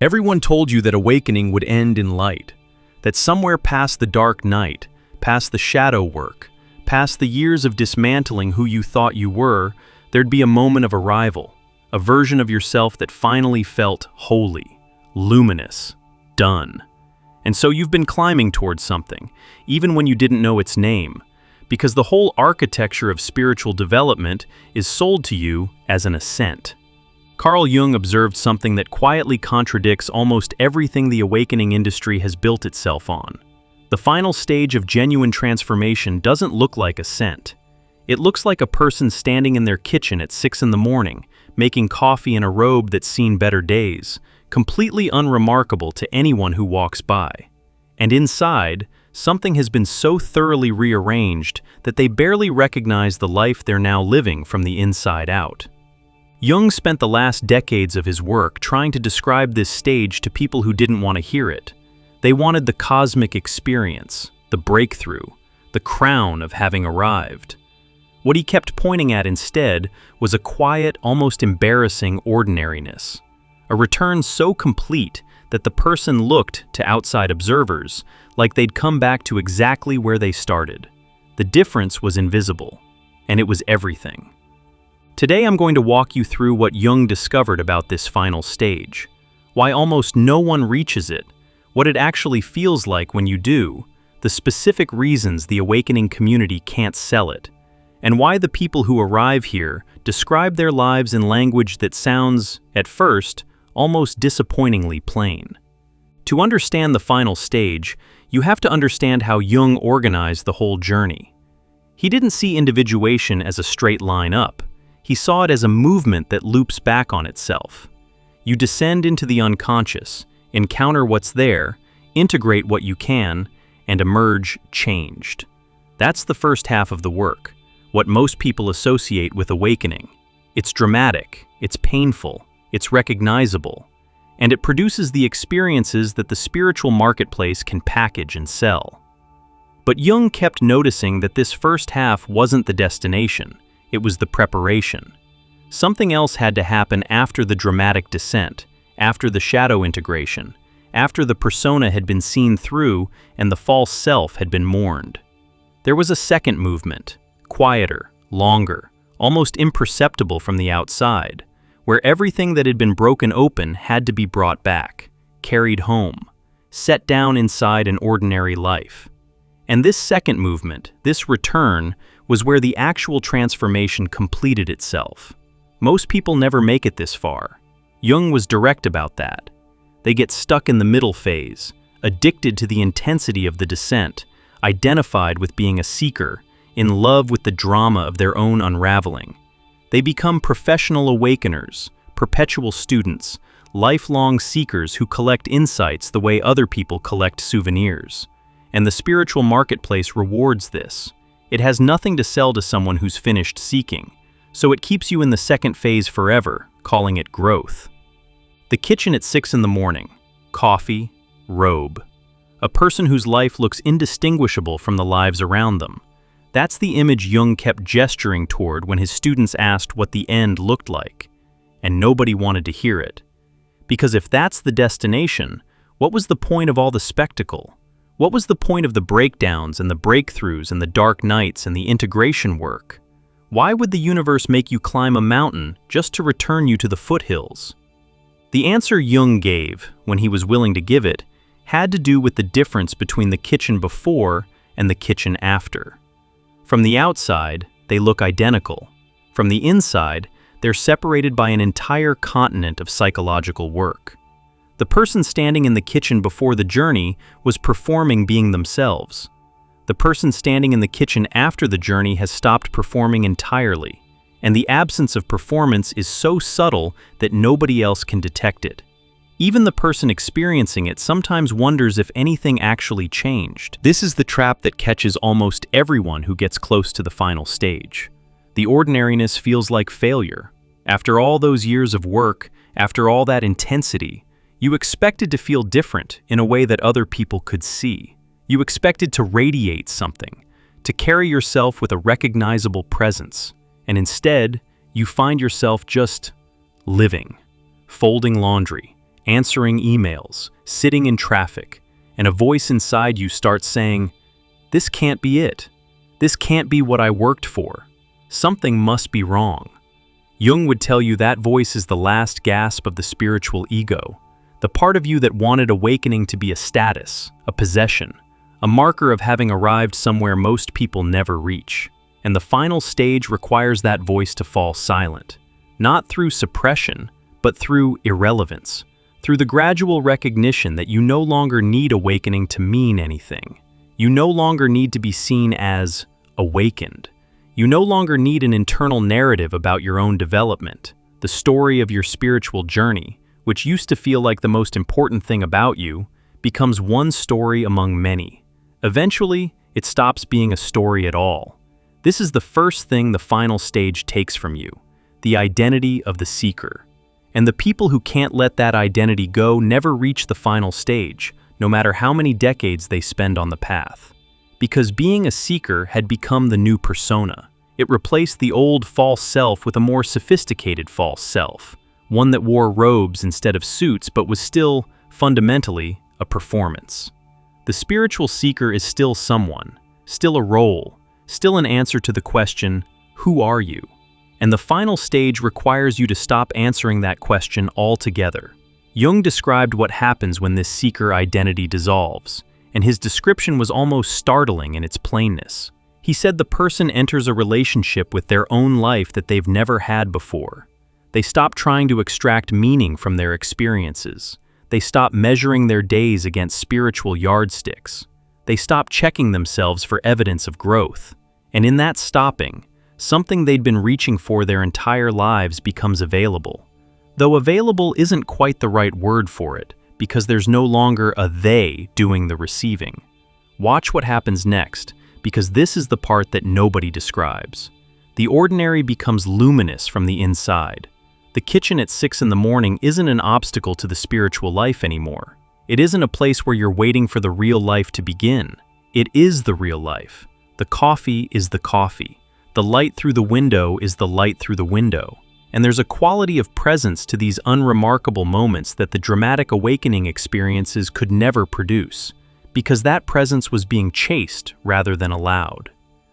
Everyone told you that awakening would end in light, that somewhere past the dark night, past the shadow work, past the years of dismantling who you thought you were, there'd be a moment of arrival, a version of yourself that finally felt holy, luminous, done. And so you've been climbing towards something, even when you didn't know its name, because the whole architecture of spiritual development is sold to you as an ascent. Carl Jung observed something that quietly contradicts almost everything the awakening industry has built itself on. The final stage of genuine transformation doesn't look like ascent. It looks like a person standing in their kitchen at 6 in the morning, making coffee in a robe that's seen better days, completely unremarkable to anyone who walks by. And inside, something has been so thoroughly rearranged that they barely recognize the life they're now living from the inside out. Jung spent the last decades of his work trying to describe this stage to people who didn't want to hear it. They wanted the cosmic experience, the breakthrough, the crown of having arrived. What he kept pointing at instead was a quiet, almost embarrassing ordinariness. A return so complete that the person looked to outside observers like they'd come back to exactly where they started. The difference was invisible, and it was everything. Today I'm going to walk you through what Jung discovered about this final stage, why almost no one reaches it, what it actually feels like when you do, the specific reasons the awakening community can't sell it, and why the people who arrive here describe their lives in language that sounds, at first, almost disappointingly plain. To understand the final stage, you have to understand how Jung organized the whole journey. He didn't see individuation as a straight line up. He saw it as a movement that loops back on itself. You descend into the unconscious, encounter what's there, integrate what you can, and emerge changed. That's the first half of the work, what most people associate with awakening. It's dramatic, it's painful, it's recognizable, and it produces the experiences that the spiritual marketplace can package and sell. But Jung kept noticing that this first half wasn't the destination. It was the preparation. Something else had to happen after the dramatic descent, after the shadow integration, after the persona had been seen through and the false self had been mourned. There was a second movement, quieter, longer, almost imperceptible from the outside, where everything that had been broken open had to be brought back, carried home, set down inside an ordinary life. And this second movement, this return, was where the actual transformation completed itself. Most people never make it this far. Jung was direct about that. They get stuck in the middle phase, addicted to the intensity of the descent, identified with being a seeker, in love with the drama of their own unraveling. They become professional awakeners, perpetual students, lifelong seekers who collect insights the way other people collect souvenirs. And the spiritual marketplace rewards this. It has nothing to sell to someone who's finished seeking, so it keeps you in the second phase forever, calling it growth. The kitchen at 6 in the morning, coffee, robe. A person whose life looks indistinguishable from the lives around them. That's the image Jung kept gesturing toward when his students asked what the end looked like, and nobody wanted to hear it. Because if that's the destination, what was the point of all the spectacle? What was the point of the breakdowns and the breakthroughs and the dark nights and the integration work? Why would the universe make you climb a mountain just to return you to the foothills? The answer Jung gave, when he was willing to give it, had to do with the difference between the kitchen before and the kitchen after. From the outside, they look identical. From the inside, they're separated by an entire continent of psychological work. The person standing in the kitchen before the journey was performing being themselves. The person standing in the kitchen after the journey has stopped performing entirely, and the absence of performance is so subtle that nobody else can detect it. Even the person experiencing it sometimes wonders if anything actually changed. This is the trap that catches almost everyone who gets close to the final stage. The ordinariness feels like failure. After all those years of work, after all that intensity, you expected to feel different in a way that other people could see. You expected to radiate something, to carry yourself with a recognizable presence, and instead, you find yourself just living, folding laundry, answering emails, sitting in traffic, and a voice inside you starts saying, "This can't be it. This can't be what I worked for. Something must be wrong." Jung would tell you that voice is the last gasp of the spiritual ego, the part of you that wanted awakening to be a status, a possession, a marker of having arrived somewhere most people never reach. And the final stage requires that voice to fall silent, not through suppression, but through irrelevance, through the gradual recognition that you no longer need awakening to mean anything. You no longer need to be seen as awakened. You no longer need an internal narrative about your own development, the story of your spiritual journey, which used to feel like the most important thing about you, becomes one story among many. Eventually, it stops being a story at all. This is the first thing the final stage takes from you, the identity of the seeker. And the people who can't let that identity go never reach the final stage, no matter how many decades they spend on the path. Because being a seeker had become the new persona. It replaced the old false self with a more sophisticated false self, one that wore robes instead of suits but was still, fundamentally, a performance. The spiritual seeker is still someone, still a role, still an answer to the question, who are you? And the final stage requires you to stop answering that question altogether. Jung described what happens when this seeker identity dissolves, and his description was almost startling in its plainness. He said the person enters a relationship with their own life that they've never had before. They stop trying to extract meaning from their experiences. They stop measuring their days against spiritual yardsticks. They stop checking themselves for evidence of growth. And in that stopping, something they'd been reaching for their entire lives becomes available. Though available isn't quite the right word for it, because there's no longer a they doing the receiving. Watch what happens next, because this is the part that nobody describes. The ordinary becomes luminous from the inside. The kitchen at 6 in the morning isn't an obstacle to the spiritual life anymore. It isn't a place where you're waiting for the real life to begin. It is the real life. The coffee is the coffee. The light through the window is the light through the window. And there's a quality of presence to these unremarkable moments that the dramatic awakening experiences could never produce, because that presence was being chased rather than allowed.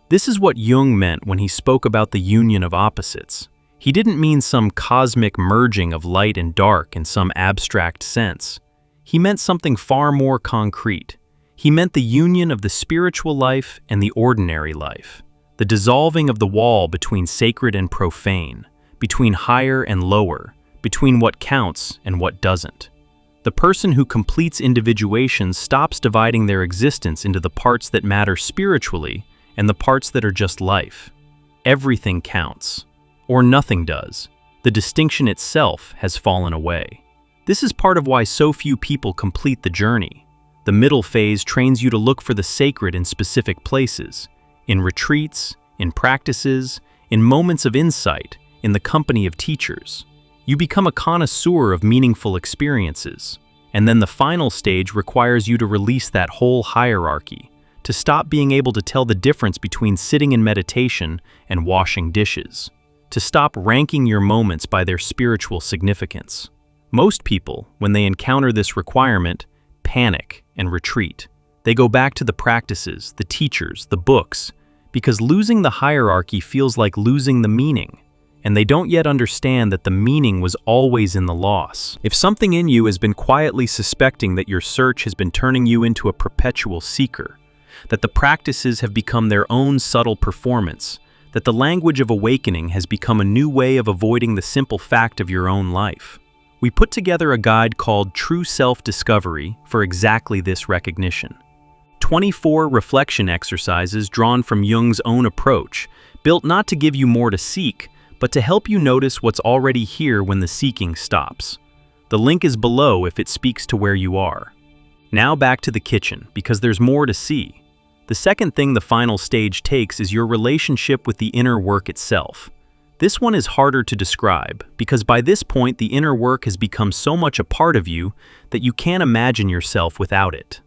This is what Jung meant when he spoke about the union of opposites. He didn't mean some cosmic merging of light and dark in some abstract sense. He meant something far more concrete. He meant the union of the spiritual life and the ordinary life, the dissolving of the wall between sacred and profane, between higher and lower, between what counts and what doesn't. The person who completes individuation stops dividing their existence into the parts that matter spiritually and the parts that are just life. Everything counts, or nothing does. The distinction itself has fallen away. This is part of why so few people complete the journey. The middle phase trains you to look for the sacred in specific places, in retreats, in practices, in moments of insight, in the company of teachers. You become a connoisseur of meaningful experiences, and then the final stage requires you to release that whole hierarchy, to stop being able to tell the difference between sitting in meditation and washing dishes, to stop ranking your moments by their spiritual significance. Most people, when they encounter this requirement, panic and retreat. They go back to the practices, the teachers, the books, because losing the hierarchy feels like losing the meaning. And they don't yet understand that the meaning was always in the loss. If something in you has been quietly suspecting that your search has been turning you into a perpetual seeker, that the practices have become their own subtle performance, that the language of awakening has become a new way of avoiding the simple fact of your own life, we put together a guide called True Self-Discovery for exactly this recognition. 24 reflection exercises drawn from Jung's own approach, built not to give you more to seek, but to help you notice what's already here when the seeking stops. The link is below if it speaks to where you are. Now back to the kitchen, because there's more to see. The second thing the final stage takes is your relationship with the inner work itself. This one is harder to describe, because by this point the inner work has become so much a part of you that you can't imagine yourself without it.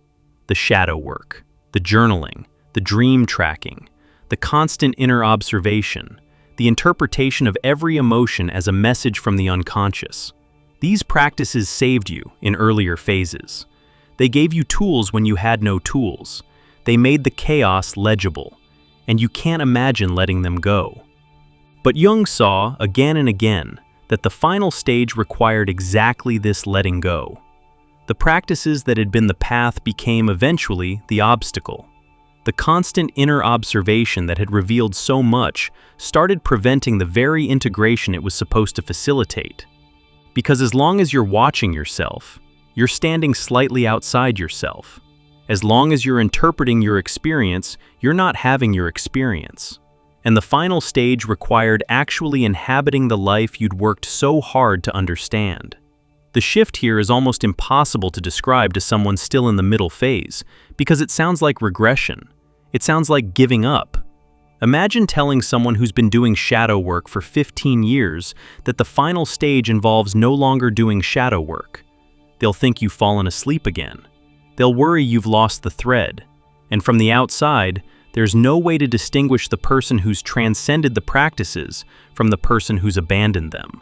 The shadow work, the journaling, the dream tracking, the constant inner observation, the interpretation of every emotion as a message from the unconscious. These practices saved you in earlier phases. They gave you tools when you had no tools. They made the chaos legible, and you can't imagine letting them go. But Jung saw, again and again, that the final stage required exactly this letting go. The practices that had been the path became eventually the obstacle. The constant inner observation that had revealed so much started preventing the very integration it was supposed to facilitate. Because as long as you're watching yourself, you're standing slightly outside yourself. As long as you're interpreting your experience, you're not having your experience. And the final stage required actually inhabiting the life you'd worked so hard to understand. The shift here is almost impossible to describe to someone still in the middle phase, because it sounds like regression. It sounds like giving up. Imagine telling someone who's been doing shadow work for 15 years that the final stage involves no longer doing shadow work. They'll think you've fallen asleep again. They'll worry you've lost the thread. And from the outside, there's no way to distinguish the person who's transcended the practices from the person who's abandoned them.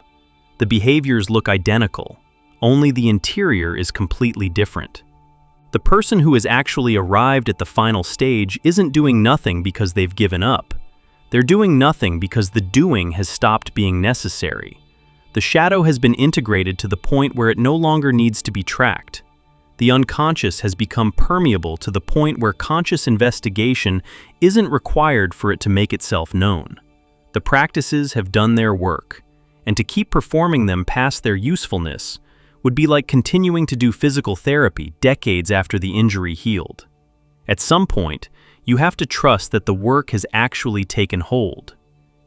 The behaviors look identical, only the interior is completely different. The person who has actually arrived at the final stage isn't doing nothing because they've given up. They're doing nothing because the doing has stopped being necessary. The shadow has been integrated to the point where it no longer needs to be tracked. The unconscious has become permeable to the point where conscious investigation isn't required for it to make itself known. The practices have done their work, and to keep performing them past their usefulness would be like continuing to do physical therapy decades after the injury healed. At some point, you have to trust that the work has actually taken hold.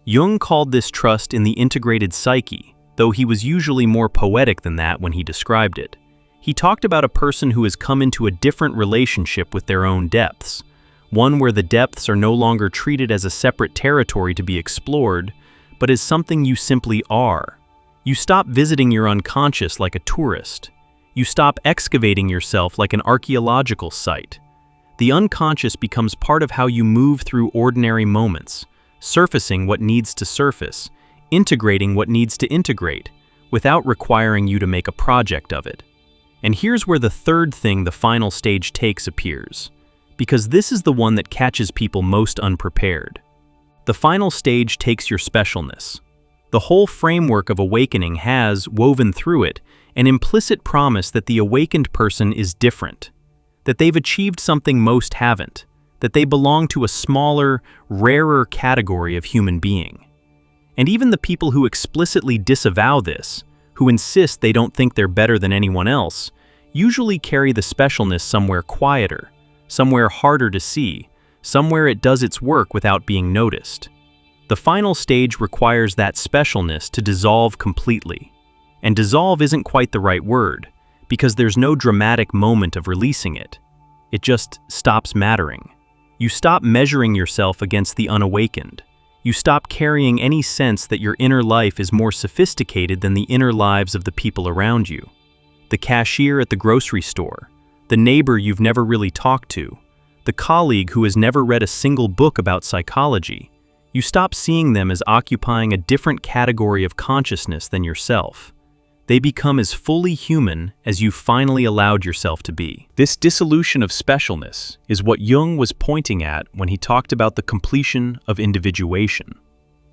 Jung called this trust in the integrated psyche, though he was usually more poetic than that when he described it. He talked about a person who has come into a different relationship with their own depths, one where the depths are no longer treated as a separate territory to be explored, but as something you simply are. You stop visiting your unconscious like a tourist. You stop excavating yourself like an archaeological site. The unconscious becomes part of how you move through ordinary moments, surfacing what needs to surface, integrating what needs to integrate, without requiring you to make a project of it. And here's where the third thing the final stage takes appears, because this is the one that catches people most unprepared. The final stage takes your specialness. The whole framework of awakening has, woven through it, an implicit promise that the awakened person is different, that they've achieved something most haven't, that they belong to a smaller, rarer category of human being. And even the people who explicitly disavow this, who insist they don't think they're better than anyone else, usually carry the specialness somewhere quieter, somewhere harder to see, somewhere it does its work without being noticed. The final stage requires that specialness to dissolve completely. And dissolve isn't quite the right word, because there's no dramatic moment of releasing it. It just stops mattering. You stop measuring yourself against the unawakened. You stop carrying any sense that your inner life is more sophisticated than the inner lives of the people around you. The cashier at the grocery store, the neighbor you've never really talked to, the colleague who has never read a single book about psychology. You stop seeing them as occupying a different category of consciousness than yourself. They become as fully human as you finally allowed yourself to be. This dissolution of specialness is what Jung was pointing at when he talked about the completion of individuation.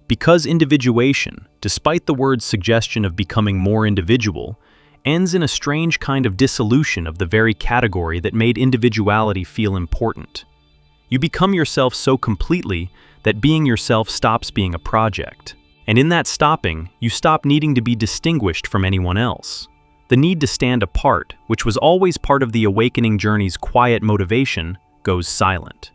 Because individuation, despite the word's suggestion of becoming more individual, ends in a strange kind of dissolution of the very category that made individuality feel important. You become yourself so completely that being yourself stops being a project. And in that stopping, you stop needing to be distinguished from anyone else. The need to stand apart, which was always part of the awakening journey's quiet motivation, goes silent.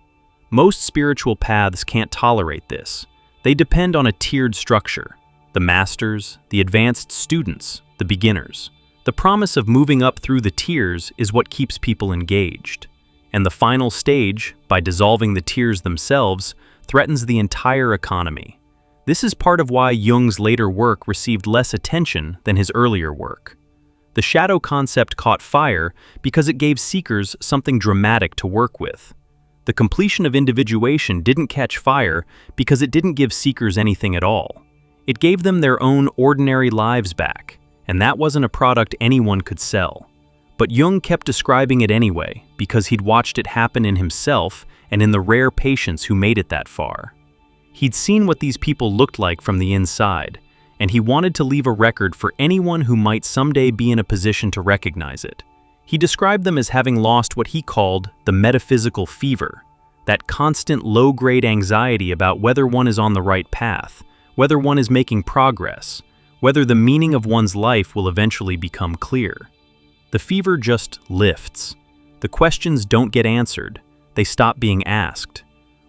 Most spiritual paths can't tolerate this. They depend on a tiered structure: the masters, the advanced students, the beginners. The promise of moving up through the tiers is what keeps people engaged. And the final stage, by dissolving the tiers themselves, threatens the entire economy. This is part of why Jung's later work received less attention than his earlier work. The shadow concept caught fire because it gave seekers something dramatic to work with. The completion of individuation didn't catch fire because it didn't give seekers anything at all. It gave them their own ordinary lives back, and that wasn't a product anyone could sell. But Jung kept describing it anyway, because he'd watched it happen in himself and in the rare patients who made it that far. He'd seen what these people looked like from the inside, and he wanted to leave a record for anyone who might someday be in a position to recognize it. He described them as having lost what he called the metaphysical fever, that constant low-grade anxiety about whether one is on the right path, whether one is making progress, whether the meaning of one's life will eventually become clear. The fever just lifts. The questions don't get answered. They stop being asked.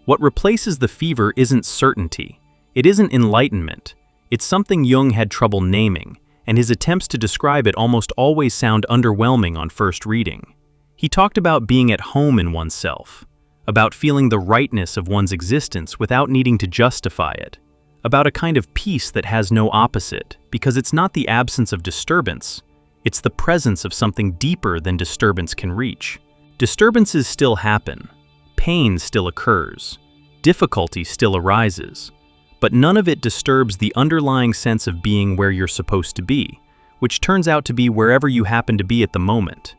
What replaces the fever isn't certainty. It isn't enlightenment. It's something Jung had trouble naming, and his attempts to describe it almost always sound underwhelming on first reading. He talked about being at home in oneself, about feeling the rightness of one's existence without needing to justify it, about a kind of peace that has no opposite, because it's not the absence of disturbance, it's the presence of something deeper than disturbance can reach. Disturbances still happen, pain still occurs, difficulty still arises, but none of it disturbs the underlying sense of being where you're supposed to be, which turns out to be wherever you happen to be at the moment.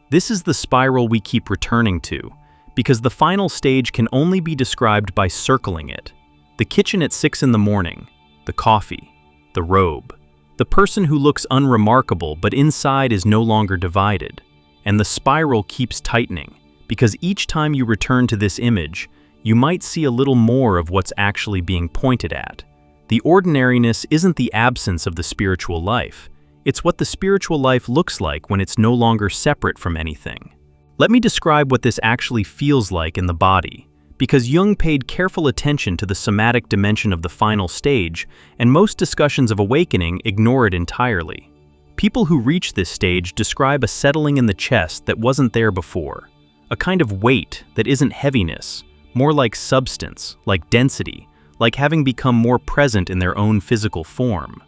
This is the spiral we keep returning to, because the final stage can only be described by circling it. The kitchen at 6 in the morning, the coffee, the robe, the person who looks unremarkable but inside is no longer divided, and the spiral keeps tightening, because each time you return to this image, you might see a little more of what's actually being pointed at. The ordinariness isn't the absence of the spiritual life, it's what the spiritual life looks like when it's no longer separate from anything. Let me describe what this actually feels like in the body, because Jung paid careful attention to the somatic dimension of the final stage, and most discussions of awakening ignore it entirely. People who reach this stage describe a settling in the chest that wasn't there before, a kind of weight that isn't heaviness, more like substance, like density, like having become more present in their own physical form.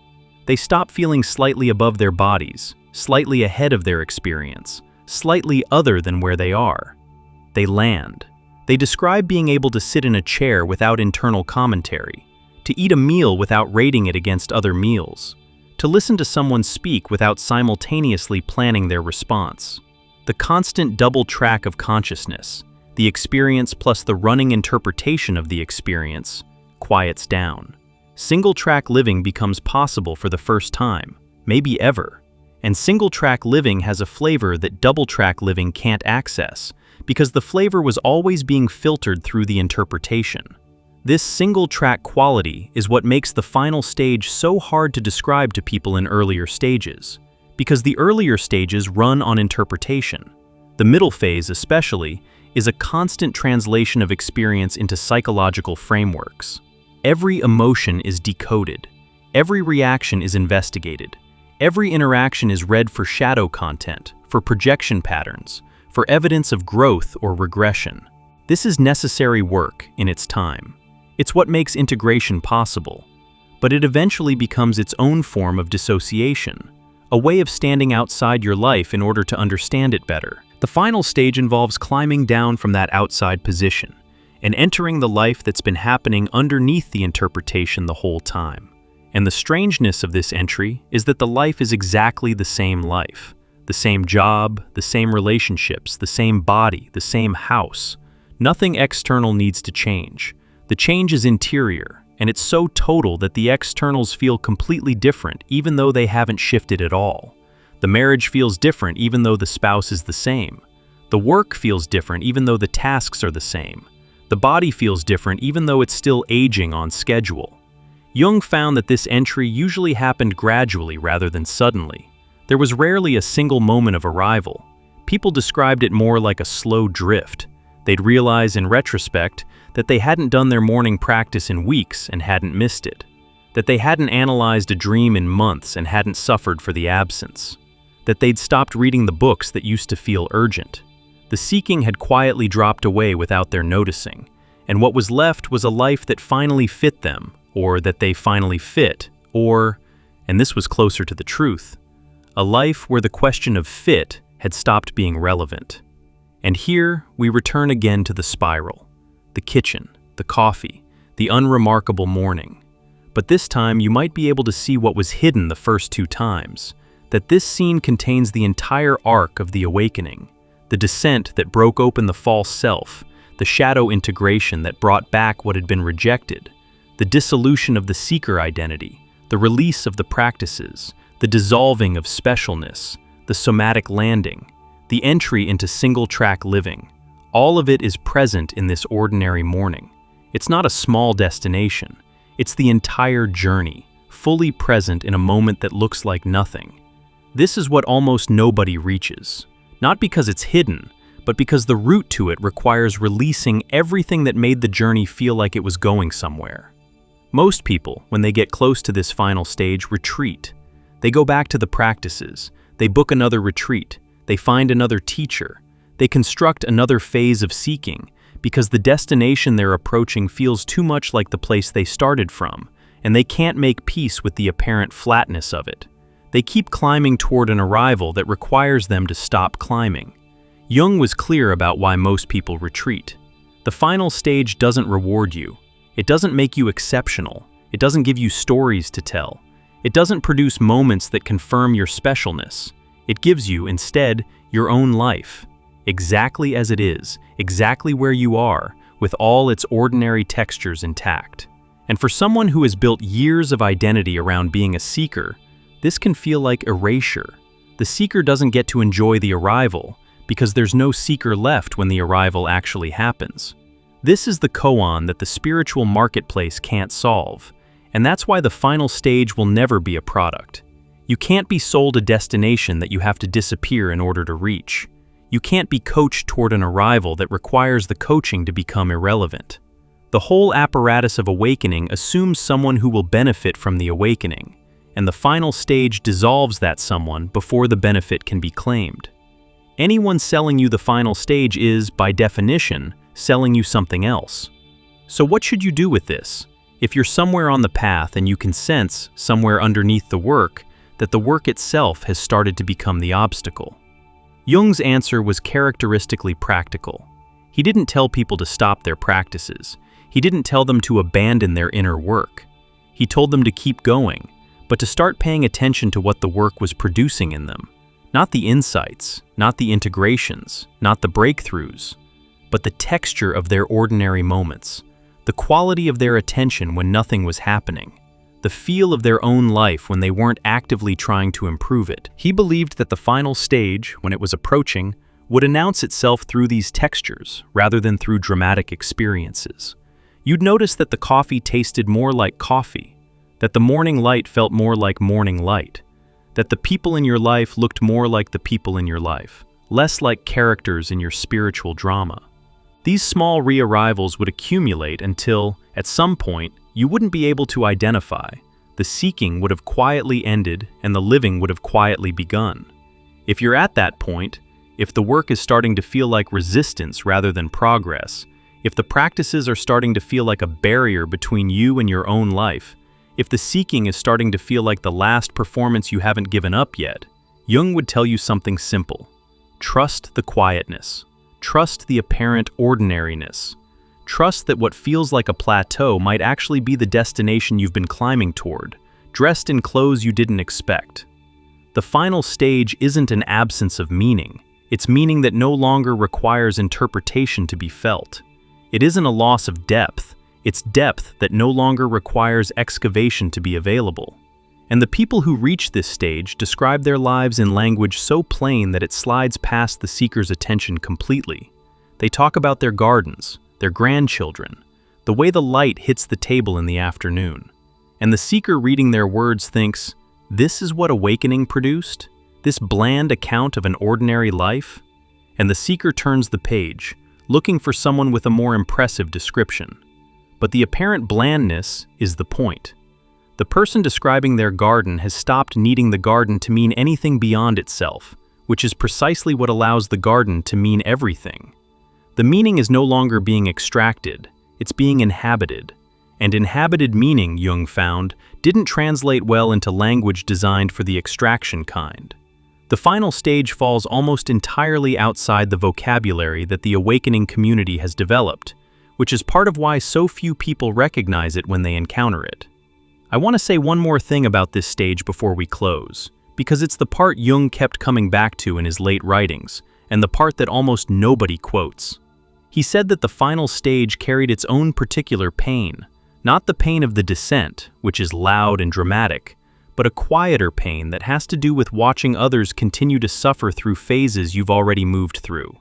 They stop feeling slightly above their bodies, slightly ahead of their experience, slightly other than where they are. They land. They describe being able to sit in a chair without internal commentary, to eat a meal without rating it against other meals, to listen to someone speak without simultaneously planning their response. The constant double track of consciousness, the experience plus the running interpretation of the experience, quiets down. Single-track living becomes possible for the first time, maybe ever. And single-track living has a flavor that double-track living can't access, because the flavor was always being filtered through the interpretation. This single-track quality is what makes the final stage so hard to describe to people in earlier stages, because the earlier stages run on interpretation. The middle phase, especially, is a constant translation of experience into psychological frameworks. Every emotion is decoded. Every reaction is investigated. Every interaction is read for shadow content, for projection patterns, for evidence of growth or regression. This is necessary work in its time. It's what makes integration possible. But it eventually becomes its own form of dissociation, a way of standing outside your life in order to understand it better. The final stage involves climbing down from that outside position and entering the life that's been happening underneath the interpretation the whole time. And the strangeness of this entry is that the life is exactly the same life. The same job, the same relationships, the same body, the same house. Nothing external needs to change. The change is interior, and it's so total that the externals feel completely different even though they haven't shifted at all. The marriage feels different even though the spouse is the same. The work feels different even though the tasks are the same. The body feels different even though it's still aging on schedule. Jung found that this entry usually happened gradually rather than suddenly. There was rarely a single moment of arrival. People described it more like a slow drift. They'd realize in retrospect that they hadn't done their morning practice in weeks and hadn't missed it. That they hadn't analyzed a dream in months and hadn't suffered for the absence. That they'd stopped reading the books that used to feel urgent. The seeking had quietly dropped away without their noticing, and what was left was a life that finally fit them, or that they finally fit, or, and this was closer to the truth, a life where the question of fit had stopped being relevant. And here we return again to the spiral, the kitchen, the coffee, the unremarkable morning. But this time you might be able to see what was hidden the first two times, that this scene contains the entire arc of the awakening, the descent that broke open the false self, the shadow integration that brought back what had been rejected, the dissolution of the seeker identity, the release of the practices, the dissolving of specialness, the somatic landing, the entry into single-track living. All of it is present in this ordinary morning. It's not a small destination. It's the entire journey, fully present in a moment that looks like nothing. This is what almost nobody reaches, not because it's hidden, but because the route to it requires releasing everything that made the journey feel like it was going somewhere. Most people, when they get close to this final stage, retreat. They go back to the practices, they book another retreat, they find another teacher, they construct another phase of seeking, because the destination they're approaching feels too much like the place they started from, and they can't make peace with the apparent flatness of it. They keep climbing toward an arrival that requires them to stop climbing. Jung was clear about why most people retreat. The final stage doesn't reward you. It doesn't make you exceptional. It doesn't give you stories to tell. It doesn't produce moments that confirm your specialness. It gives you, instead, your own life, exactly as it is, exactly where you are, with all its ordinary textures intact. And for someone who has built years of identity around being a seeker, this can feel like erasure. The seeker doesn't get to enjoy the arrival, because there's no seeker left when the arrival actually happens. This is the koan that the spiritual marketplace can't solve, and that's why the final stage will never be a product. You can't be sold a destination that you have to disappear in order to reach. You can't be coached toward an arrival that requires the coaching to become irrelevant. The whole apparatus of awakening assumes someone who will benefit from the awakening, and the final stage dissolves that someone before the benefit can be claimed. Anyone selling you the final stage is, by definition, selling you something else. So what should you do with this? If you're somewhere on the path and you can sense, somewhere underneath the work, that the work itself has started to become the obstacle. Jung's answer was characteristically practical. He didn't tell people to stop their practices. He didn't tell them to abandon their inner work. He told them to keep going, but to start paying attention to what the work was producing in them. Not the insights, not the integrations, not the breakthroughs, but the texture of their ordinary moments, the quality of their attention when nothing was happening, the feel of their own life when they weren't actively trying to improve it. He believed that the final stage, when it was approaching, would announce itself through these textures rather than through dramatic experiences. You'd notice that the coffee tasted more like coffee, that the morning light felt more like morning light, that the people in your life looked more like the people in your life, less like characters in your spiritual drama. These small re-arrivals would accumulate until, at some point, you wouldn't be able to identify. The seeking would have quietly ended and the living would have quietly begun. If you're at that point, if the work is starting to feel like resistance rather than progress, if the practices are starting to feel like a barrier between you and your own life, if the seeking is starting to feel like the last performance you haven't given up yet, Jung would tell you something simple. Trust the quietness. Trust the apparent ordinariness. Trust that what feels like a plateau might actually be the destination you've been climbing toward, dressed in clothes you didn't expect. The final stage isn't an absence of meaning. It's meaning that no longer requires interpretation to be felt. It isn't a loss of depth. It's depth that no longer requires excavation to be available. And the people who reach this stage describe their lives in language so plain that it slides past the seeker's attention completely. They talk about their gardens, their grandchildren, the way the light hits the table in the afternoon. And the seeker reading their words thinks, this is what awakening produced? This bland account of an ordinary life? And the seeker turns the page, looking for someone with a more impressive description. But the apparent blandness is the point. The person describing their garden has stopped needing the garden to mean anything beyond itself, which is precisely what allows the garden to mean everything. The meaning is no longer being extracted, it's being inhabited. And inhabited meaning, Jung found, didn't translate well into language designed for the extraction kind. The final stage falls almost entirely outside the vocabulary that the awakening community has developed, which is part of why so few people recognize it when they encounter it. I want to say one more thing about this stage before we close, because it's the part Jung kept coming back to in his late writings, and the part that almost nobody quotes. He said that the final stage carried its own particular pain, not the pain of the descent, which is loud and dramatic, but a quieter pain that has to do with watching others continue to suffer through phases you've already moved through.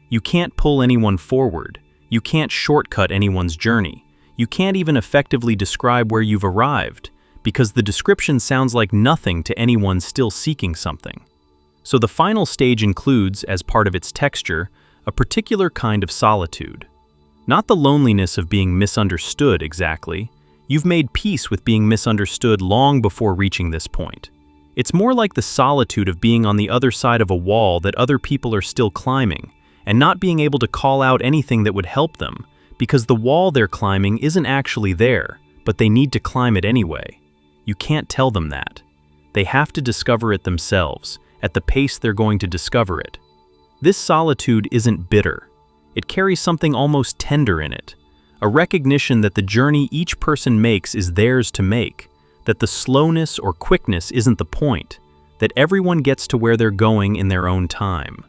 You can't pull anyone forward. You can't shortcut anyone's journey. You can't even effectively describe where you've arrived, because the description sounds like nothing to anyone still seeking something. So the final stage includes, as part of its texture, a particular kind of solitude. Not the loneliness of being misunderstood exactly. You've made peace with being misunderstood long before reaching this point. It's more like the solitude of being on the other side of a wall that other people are still climbing, and not being able to call out anything that would help them, because the wall they're climbing isn't actually there, but they need to climb it anyway. You can't tell them that. They have to discover it themselves, at the pace they're going to discover it. This solitude isn't bitter. It carries something almost tender in it, a recognition that the journey each person makes is theirs to make, that the slowness or quickness isn't the point, that everyone gets to where they're going in their own time.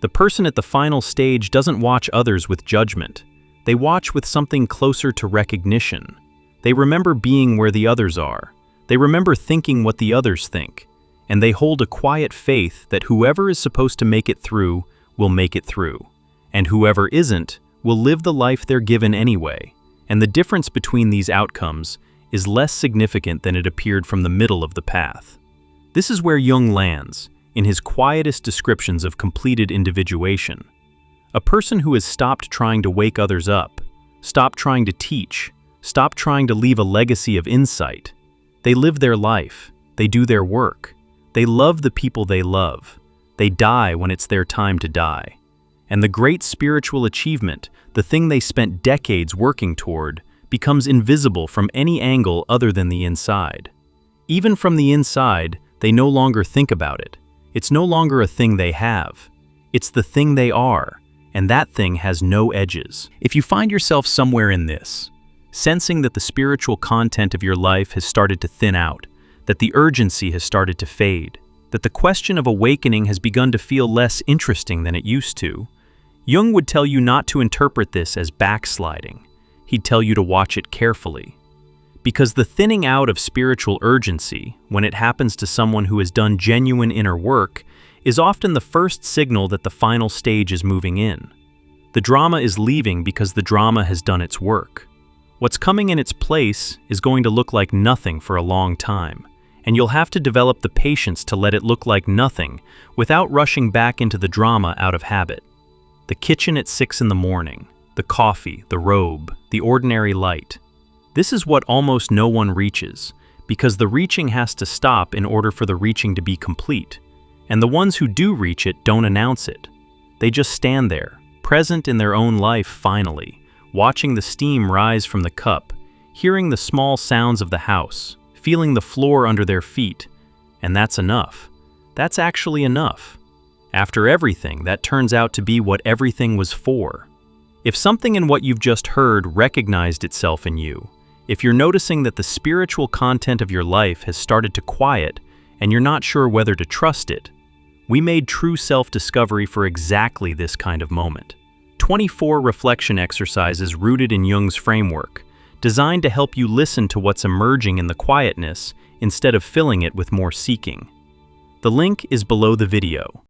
The person at the final stage doesn't watch others with judgment. They watch with something closer to recognition. They remember being where the others are. They remember thinking what the others think. And they hold a quiet faith that whoever is supposed to make it through will make it through. And whoever isn't will live the life they're given anyway. And the difference between these outcomes is less significant than it appeared from the middle of the path. This is where Jung lands, in his quietest descriptions of completed individuation. A person who has stopped trying to wake others up, stopped trying to teach, stopped trying to leave a legacy of insight. They live their life. They do their work. They love the people they love. They die when it's their time to die. And the great spiritual achievement, the thing they spent decades working toward, becomes invisible from any angle other than the inside. Even from the inside, they no longer think about it. It's no longer a thing they have. It's the thing they are, and that thing has no edges. If you find yourself somewhere in this, sensing that the spiritual content of your life has started to thin out, that the urgency has started to fade, that the question of awakening has begun to feel less interesting than it used to, Jung would tell you not to interpret this as backsliding. He'd tell you to watch it carefully. Because the thinning out of spiritual urgency, when it happens to someone who has done genuine inner work, is often the first signal that the final stage is moving in. The drama is leaving because the drama has done its work. What's coming in its place is going to look like nothing for a long time, and you'll have to develop the patience to let it look like nothing without rushing back into the drama out of habit. The kitchen at 6 in the morning, the coffee, the robe, the ordinary light. This is what almost no one reaches, because the reaching has to stop in order for the reaching to be complete. And the ones who do reach it don't announce it. They just stand there, present in their own life finally, watching the steam rise from the cup, hearing the small sounds of the house, feeling the floor under their feet. And that's enough. That's actually enough. After everything, that turns out to be what everything was for. If something in what you've just heard recognized itself in you, if you're noticing that the spiritual content of your life has started to quiet and you're not sure whether to trust it, we made true self-discovery for exactly this kind of moment. 24 reflection exercises rooted in Jung's framework, designed to help you listen to what's emerging in the quietness instead of filling it with more seeking. The link is below the video.